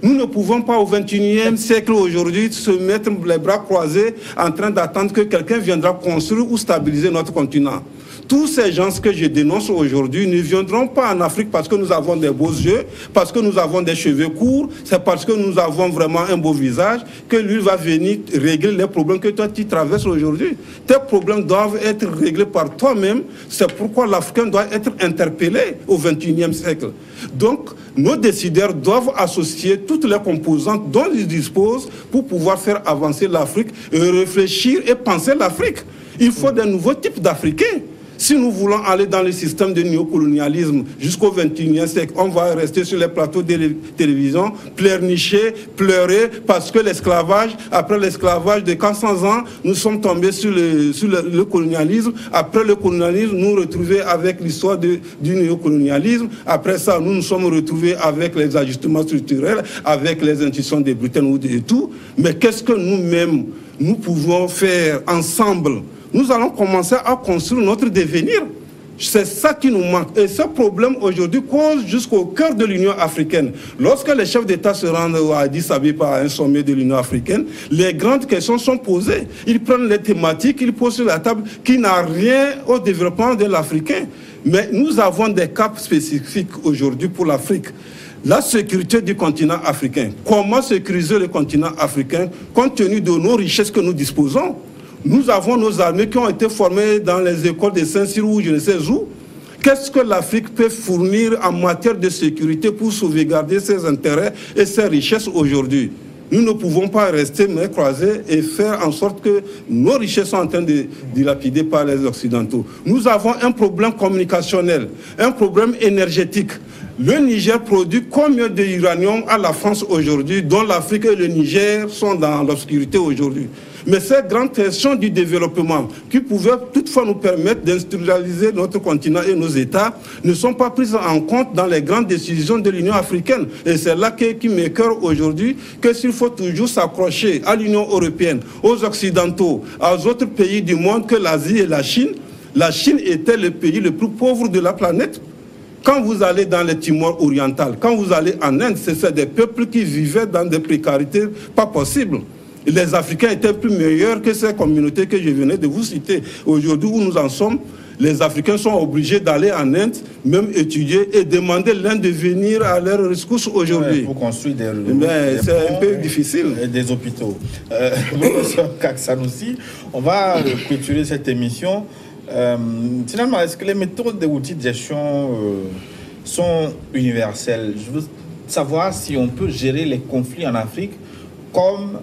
Nous ne pouvons pas au XXIe siècle aujourd'hui se mettre les bras croisés en train d'attendre que quelqu'un viendra construire ou stabiliser notre continent. Tous ces gens que je dénonce aujourd'hui ne viendront pas en Afrique parce que nous avons des beaux yeux, parce que nous avons des cheveux courts, c'est parce que nous avons vraiment un beau visage que lui va venir régler les problèmes que toi tu traverses aujourd'hui. Tes problèmes doivent être réglés par toi-même. C'est pourquoi l'Africain doit être interpellé au XXIe siècle. Donc, nos décideurs doivent associer toutes les composantes dont ils disposent pour pouvoir faire avancer l'Afrique et réfléchir et penser l'Afrique. Il faut de nouveaux types d'Africains. Si nous voulons aller dans le système de néocolonialisme jusqu'au XXIe siècle, on va rester sur les plateaux de télévision, pleurnicher, pleurer, parce que l'esclavage, après l'esclavage de 400 ans, nous sommes tombés sur le colonialisme. Après le colonialisme, nous retrouver avec l'histoire du néocolonialisme. Après ça, nous nous sommes retrouvés avec les ajustements structurels, avec les institutions de Bretton Woods et tout. Mais qu'est-ce que nous-mêmes, nous pouvons faire ensemble? Nous allons commencer à construire notre devenir. C'est ça qui nous manque. Et ce problème aujourd'hui cause jusqu'au cœur de l'Union africaine. Lorsque les chefs d'État se rendent à Addis Abeba à un sommet de l'Union africaine, les grandes questions sont posées. Ils prennent les thématiques, ils posent sur la table qui n'a rien au développement de l'Africain. Mais nous avons des caps spécifiques aujourd'hui pour l'Afrique. La sécurité du continent africain. Comment sécuriser le continent africain compte tenu de nos richesses que nous disposons? Nous avons nos armées qui ont été formées dans les écoles de Saint-Cyr ou je ne sais où. Qu'est-ce que l'Afrique peut fournir en matière de sécurité pour sauvegarder ses intérêts et ses richesses aujourd'hui? Nous ne pouvons pas rester mains croisées et faire en sorte que nos richesses sont en train de dilapider par les Occidentaux. Nous avons un problème communicationnel, un problème énergétique. Le Niger produit combien d'uranium à la France aujourd'hui, dont l'Afrique et le Niger sont dans l'obscurité aujourd'hui? Mais ces grandes questions du développement qui pouvaient toutefois nous permettre d'industrialiser notre continent et nos États ne sont pas prises en compte dans les grandes décisions de l'Union africaine. Et c'est là qui m'écœure aujourd'hui que s'il faut toujours s'accrocher à l'Union européenne, aux Occidentaux, aux autres pays du monde que l'Asie et la Chine était le pays le plus pauvre de la planète. Quand vous allez dans le Timor oriental, quand vous allez en Inde, c'est des peuples qui vivaient dans des précarités pas possibles. Les Africains étaient plus meilleurs que ces communautés que je venais de vous citer. Aujourd'hui où nous en sommes, les Africains sont obligés d'aller en Inde, même étudier et demander l'Inde de venir à leur rescousse aujourd'hui. Pour construire des c'est un peu difficile. Et des hôpitaux. Professeur Kak Sanoussi, on va clôturer cette émission. Finalement, est-ce que les méthodes et outils de gestion sont universelles? Je veux savoir si on peut gérer les conflits en Afrique comme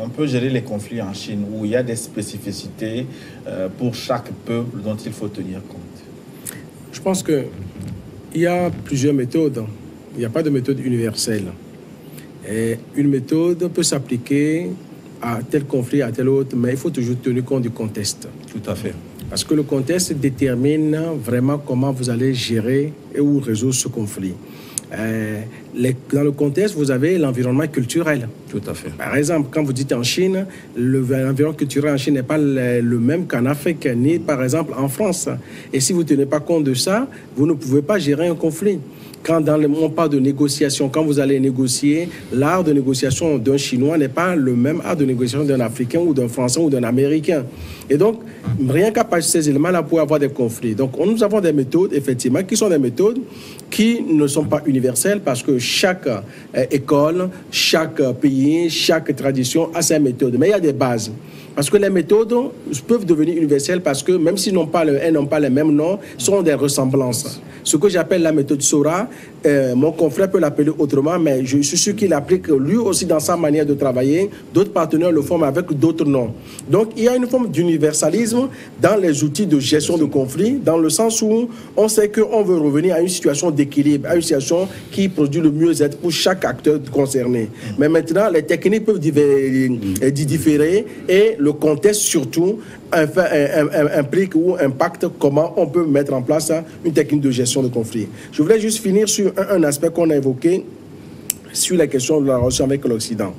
on peut gérer les conflits en Chine, où il y a des spécificités pour chaque peuple dont il faut tenir compte. Je pense qu'il y a plusieurs méthodes. Il n'y a pas de méthode universelle. Et une méthode peut s'appliquer à tel conflit, à tel autre, mais il faut toujours tenir compte du contexte. Tout à fait. Parce que le contexte détermine vraiment comment vous allez gérer et ou résoudre ce conflit. Dans le contexte, vous avez l'environnement culturel. Tout à fait. Par exemple, quand vous dites en Chine, l'environnement culturel en Chine n'est pas le même qu'en Afrique, ni par exemple en France. Et si vous ne tenez pas compte de ça, vous ne pouvez pas gérer un conflit. Quand on parle de négociation, quand vous allez négocier, l'art de négociation d'un Chinois n'est pas le même art de négociation d'un Africain ou d'un Français ou d'un Américain. Et donc, rien qu'à partir de ces éléments-là, pour avoir des conflits. Donc, nous avons des méthodes, effectivement, qui sont des méthodes qui ne sont pas universelles parce que chaque école, chaque pays, chaque tradition a ses méthodes. Mais il y a des bases. Parce que les méthodes peuvent devenir universelles parce que même s'ils n'ont pas les mêmes noms, sont des ressemblances. Ce que j'appelle la méthode Sora, mon confrère peut l'appeler autrement, mais je suis sûr qu'il l'applique lui aussi dans sa manière de travailler. D'autres partenaires le font avec d'autres noms. Donc il y a une forme d'universalisme dans les outils de gestion de conflits, dans le sens où on sait qu'on veut revenir à une situation d'équilibre, à une situation qui produit le mieux-être pour chaque acteur concerné. Mais maintenant, les techniques peuvent différer et le contexte surtout implique ou impacte comment on peut mettre en place une technique de gestion de conflit. Je voulais juste finir sur un aspect qu'on a évoqué sur la question de la relation avec l'Occident.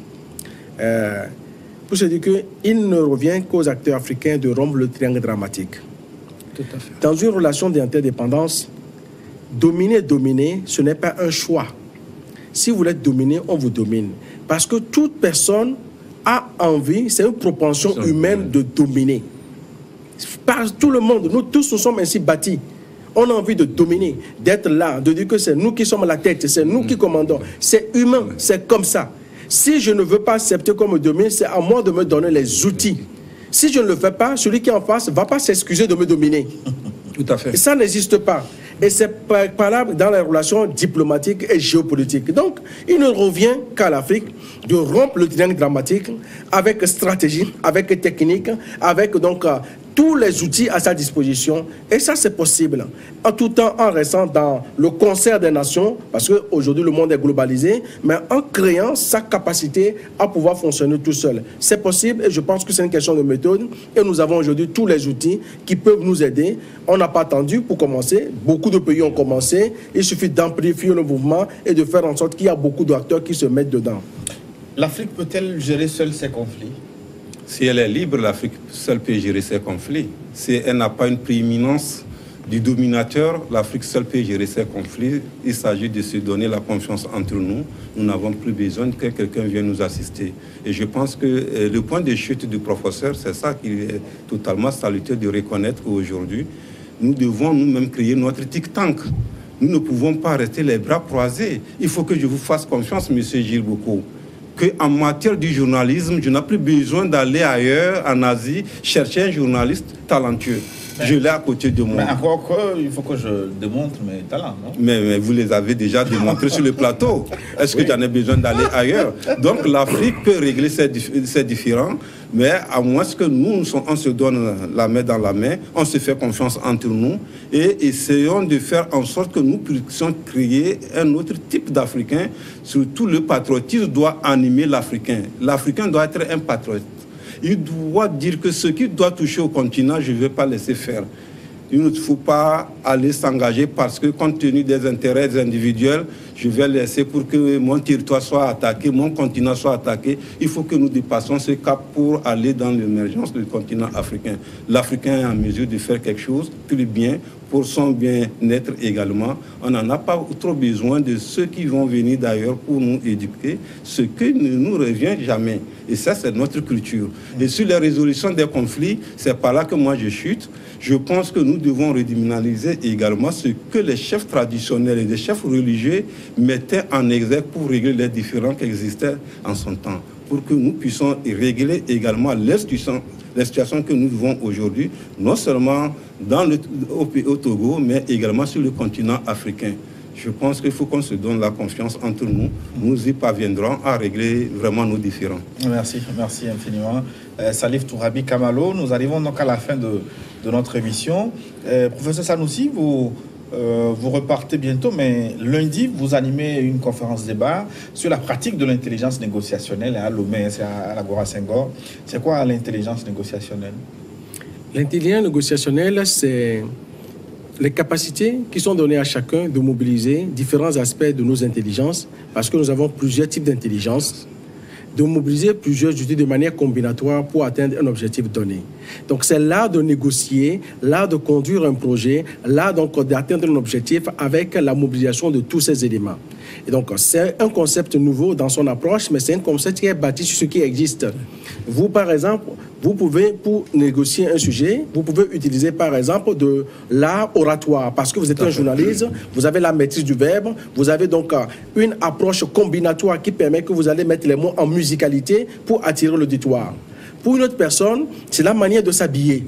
Pour se dire qu'il ne revient qu'aux acteurs africains de rompre le triangle dramatique. Tout à fait. Dans une relation d'interdépendance, dominer, ce n'est pas un choix. Si vous voulez dominer, on vous domine. Parce que toute personne a envie, c'est une propension humaine de dominer. Par tout le monde, nous tous nous sommes ainsi bâtis. On a envie de dominer, d'être là, de dire que c'est nous qui sommes à la tête, c'est nous qui commandons. C'est humain, c'est comme ça. Si je ne veux pas accepter qu'on me domine, c'est à moi de me donner les outils. Si je ne le fais pas, celui qui est en face ne va pas s'excuser de me dominer. Tout à fait. Et ça n'existe pas. Et c'est valable dans les relations diplomatiques et géopolitiques. Donc, il ne revient qu'à l'Afrique de rompre le triangle dramatique avec stratégie, avec technique, avec donc tous les outils à sa disposition. Et ça, c'est possible. En tout temps, en restant dans le concert des nations, parce qu'aujourd'hui, le monde est globalisé, mais en créant sa capacité à pouvoir fonctionner tout seul. C'est possible et je pense que c'est une question de méthode. Et nous avons aujourd'hui tous les outils qui peuvent nous aider. On n'a pas attendu pour commencer. Beaucoup de pays ont commencé. Il suffit d'amplifier le mouvement et de faire en sorte qu'il y a beaucoup d'acteurs qui se mettent dedans. L'Afrique peut-elle gérer seule ses conflits? Si elle est libre, l'Afrique seule peut gérer ses conflits. Si elle n'a pas une prééminence du dominateur, l'Afrique seule peut gérer ses conflits. Il s'agit de se donner la confiance entre nous. Nous n'avons plus besoin que quelqu'un vienne nous assister. Et je pense que le point de chute du professeur, c'est ça qu'il est totalement salutaire de reconnaître qu'aujourd'hui, nous devons nous-mêmes créer notre think-tank. Nous ne pouvons pas rester les bras croisés. Il faut que je vous fasse confiance, M. Gilles Boko, qu'en matière du journalisme, je n'ai plus besoin d'aller ailleurs, en Asie, chercher un journaliste talentueux. Je l'ai à côté de moi. Mais encore il faut que je démontre mes talents, non? Mais vous les avez déjà démontrés sur le plateau. Est-ce que j'en ai besoin d'aller ailleurs? Donc l'Afrique peut régler ses différends, mais à moins que nous, on se donne la main dans la main, on se fait confiance entre nous et essayons de faire en sorte que nous puissions créer un autre type d'Africain. Surtout le patriotisme doit animer l'Africain. L'Africain doit être un patriote. Il doit dire que ce qui doit toucher au continent, je ne vais pas laisser faire. Il ne faut pas aller s'engager parce que, compte tenu des intérêts individuels, je vais laisser pour que mon territoire soit attaqué, mon continent soit attaqué. Il faut que nous dépassions ce cap pour aller dans l'émergence du continent africain. L'Africain est en mesure de faire quelque chose plus bien pour son bien-être également. On n'en a pas trop besoin de ceux qui vont venir d'ailleurs pour nous éduquer, ce qui ne nous revient jamais. Et ça, c'est notre culture. Et sur la résolution des conflits, c'est par là que moi je chute. Je pense que nous devons redéminaliser également ce que les chefs traditionnels et les chefs religieux mettaient en exergue pour régler les différends qui existaient en son temps, pour que nous puissions régler également les situations que nous vivons aujourd'hui, non seulement au Togo, mais également sur le continent africain. Je pense qu'il faut qu'on se donne la confiance entre nous. Nous y parviendrons à régler vraiment nos différends. Merci infiniment. Salif Tourabi Kamalo, nous arrivons donc à la fin de notre émission. Professeur Sanoussi, vous repartez bientôt, mais lundi, vous animez une conférence débat sur la pratique de l'intelligence négociationnelle à Lomé, à l'Agora Senghor. C'est quoi l'intelligence négociationnelle? L'intelligence négociationnelle, c'est les capacités qui sont données à chacun de mobiliser différents aspects de nos intelligences, parce que nous avons plusieurs types d'intelligence, de mobiliser plusieurs outils de manière combinatoire pour atteindre un objectif donné. Donc c'est l'art de négocier, l'art de conduire un projet, l'art donc d'atteindre un objectif avec la mobilisation de tous ces éléments. Et donc c'est un concept nouveau dans son approche, mais c'est un concept qui est bâti sur ce qui existe. Vous, par exemple, vous pouvez, pour négocier un sujet, vous pouvez utiliser, par exemple, de l'art oratoire, parce que vous êtes un journaliste, vous avez la maîtrise du verbe, vous avez donc une approche combinatoire qui permet que vous allez mettre les mots en musicalité pour attirer l'auditoire. Pour une autre personne, c'est la manière de s'habiller.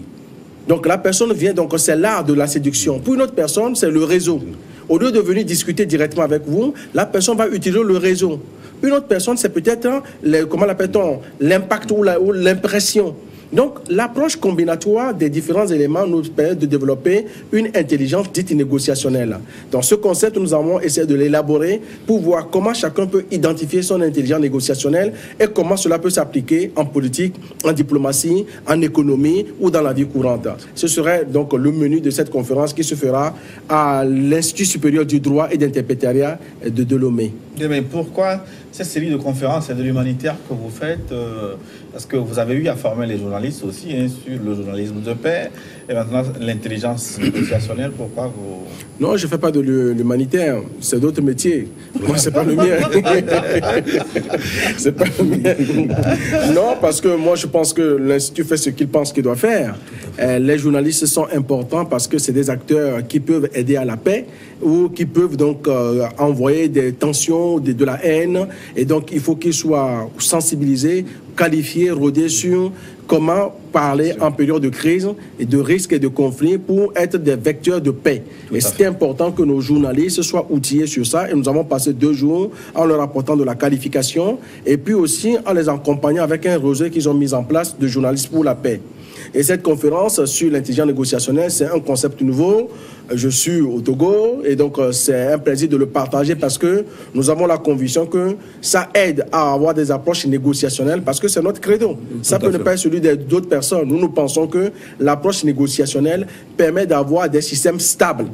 Donc la personne vient, donc c'est l'art de la séduction. Pour une autre personne, c'est le réseau. Au lieu de venir discuter directement avec vous, la personne va utiliser le réseau. Une autre personne, c'est peut-être, comment l'appelle-t-on, l'impact ou l'impression. Donc, l'approche combinatoire des différents éléments nous permet de développer une intelligence dite négociationnelle. Dans ce concept, nous avons essayé de l'élaborer pour voir comment chacun peut identifier son intelligence négociationnelle et comment cela peut s'appliquer en politique, en diplomatie, en économie ou dans la vie courante. Ce serait donc le menu de cette conférence qui se fera à l'Institut supérieur du droit et d'interprétariat de Lomé. Mais pourquoi cette série de conférences et de l'humanitaire que vous faites, parce que vous avez eu à former les journalistes aussi sur le journalisme de paix, Et maintenant, l'intelligence négociationnelle, pourquoi vous... Non, je ne fais pas de l'humanitaire, c'est d'autres métiers. Moi, ce n'est pas le mien. C'est pas le mien. Non, parce que moi, je pense que l'Institut fait ce qu'il pense qu'il doit faire. Les journalistes sont importants parce que c'est des acteurs qui peuvent aider à la paix ou qui peuvent donc envoyer des tensions, de la haine. Et donc, il faut qu'ils soient sensibilisés, qualifiés, rodés sur comment parler en période de crise et de risque et de conflit pour être des vecteurs de paix. Et c'est important que nos journalistes soient outillés sur ça. Et nous avons passé 2 jours en leur apportant de la qualification et puis aussi en les accompagnant avec un réseau qu'ils ont mis en place de journalistes pour la paix. Et cette conférence sur l'intelligence négociationnelle, c'est un concept nouveau. Je suis au Togo et donc c'est un plaisir de le partager parce que nous avons la conviction que ça aide à avoir des approches négociationnelles parce que c'est notre credo. Ça peut ne pas être celui d'autres personnes. Nous pensons que l'approche négociationnelle permet d'avoir des systèmes stables.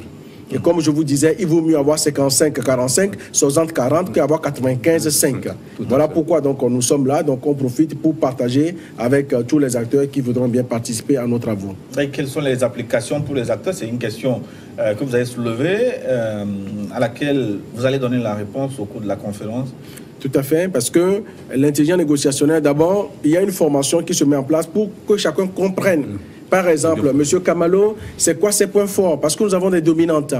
Et comme je vous disais, il vaut mieux avoir 55-45, 60-40 qu'avoir 95-5. Voilà pourquoi donc, nous sommes là. Donc on profite pour partager avec tous les acteurs qui voudront bien participer à nos travaux. Et quelles sont les applications pour les acteurs? C'est une question que vous avez soulevée, à laquelle vous allez donner la réponse au cours de la conférence. Tout à fait, parce que l'intelligence négociationnelle, d'abord, il y a une formation qui se met en place pour que chacun comprenne. Par exemple, M. Kamalo, c'est quoi ses points forts? Parce que nous avons des dominantes.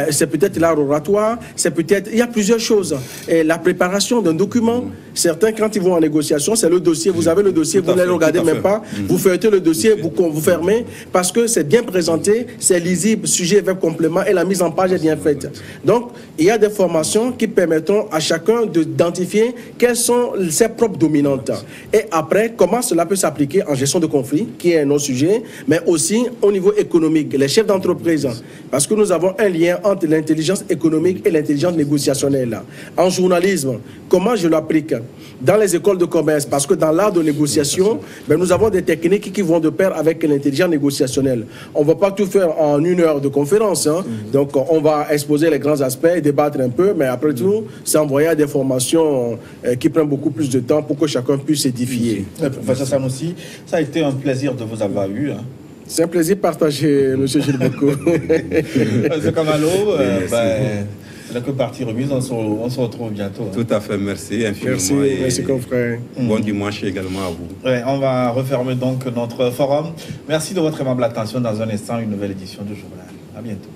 C'est peut-être l'art oratoire, c'est peut-être... Il y a plusieurs choses. Et la préparation d'un document, certains, quand ils vont en négociation, c'est le dossier. Vous avez le dossier, vous ne le regardez même pas. Vous feuilletez le dossier, vous fermez, parce que c'est bien présenté, c'est lisible, sujet avec complément, et la mise en page est bien faite. Donc, il y a des formations qui permettront à chacun d'identifier quelles sont ses propres dominantes. Et après, comment cela peut s'appliquer en gestion de conflit, qui est un autre sujet, mais aussi au niveau économique, les chefs d'entreprise, parce que nous avons un lien entre l'intelligence économique et l'intelligence négociationnelle. En journalisme, comment je l'applique? Dans les écoles de commerce, parce que dans l'art de négociation, ben, nous avons des techniques qui vont de pair avec l'intelligence négociationnelle. On ne va pas tout faire en 1 heure de conférence, donc on va exposer les grands aspects, débattre un peu, mais après tout, c'est envoyer à des formations qui prennent beaucoup plus de temps pour que chacun puisse s'édifier. Professeur Sanoussi, ça a été un plaisir de vous avoir eu. C'est un plaisir partagé, M. Gilles Boko. M. Kamalo, c'est la que partie remise, on se retrouve bientôt. Tout à fait, merci infiniment. Merci confrère. Bon dimanche également à vous. Ouais, on va refermer donc notre forum. Merci de votre aimable attention. Dans un instant, une nouvelle édition du journal. À bientôt.